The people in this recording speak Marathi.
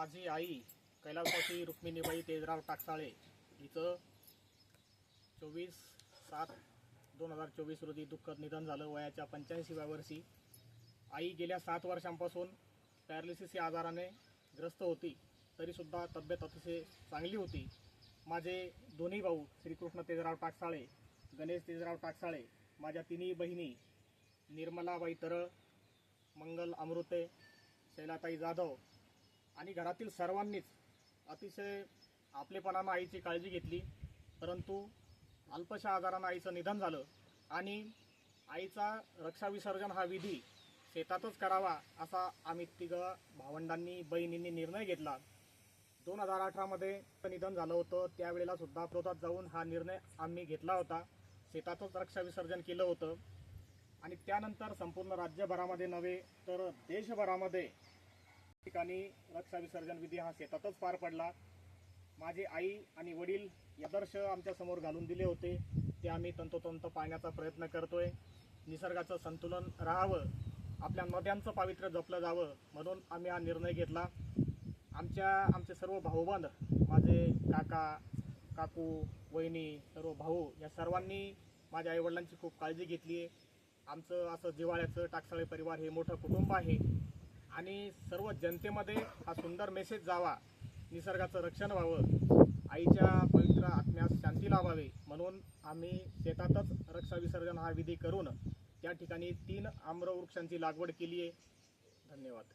माझी आई कैलासवासी रुक्मिणीबाई तेजराव टाकसाळे हिचं 24/7/2024 रोजी दुःखद निधन झालं वयाच्या 85व्या वर्षी। आई गेल्या 7 वर्षांपासून पॅरालिसिस या आजाराने ग्रस्त होती, तरीसुद्धा तब्येत अतिशय चांगली होती। माझे दोन्ही भाऊ श्रीकृष्ण तेजराव टाकसाळे, गणेश तेजराव टाकसाळे, माझ्या तिन्ही बहिणी निर्मलाबाई तरळ, मंगल अमृते, शैलाताई जाधव आणि घरातील सर्वांनीच अतिशय आपलेपणाने आईची काळजी घेतली। परंतु अल्पशा आजाराने आईचं निधन झालं आणि आईचा रक्षाविसर्जन हा विधी शेतातच करावा असा आम्ही तिघं भावंडांनी बहिणींनी निर्णय घेतला। 2018 मध्ये निधन झालं होतं, त्यावेळेला सुद्धा विरोधात जाऊन हा निर्णय आम्ही घेतला होता। शेतातच रक्षाविसर्जन केलं होतं आणि त्यानंतर संपूर्ण राज्यभरामध्ये नव्हे तर देशभरामध्ये ठिकाणी रक्षाविसर्जन विधी हा शेतातच पार पडला। माझी आई आणि वडील आदर्श आमच्या समोर घालून दिले होते, ते आम्ही तंतोतंत पाळण्याचा प्रयत्न करतोय। निसर्गाचं संतुलन राहावं, आपल्या नद्यांचं पावित्र्य जपलं जावं म्हणून आम्ही हा निर्णय घेतला। आमचे सर्व भाऊबंद, माझे काका काकू वहिनी सर्व भाऊ या सर्वांनी माझ्या आईवडिलांची खूप काळजी घेतली आहे। आमचं असं जिव्हाळ्याचं टाकसाळे परिवार हे मोठं कुटुंब आहे आणि सर्व जनतेमध्ये हा सुंदर मेसेज जावा, निसर्गाचं रक्षण व्हावं, आईच्या पवित्र आत्म्यास शांती लाभावी म्हणून आम्ही शेतातच रक्षाविसर्जन हा विधी करून त्या ठिकाणी 3 आम्रवृक्षांची लागवड केली आहे। धन्यवाद।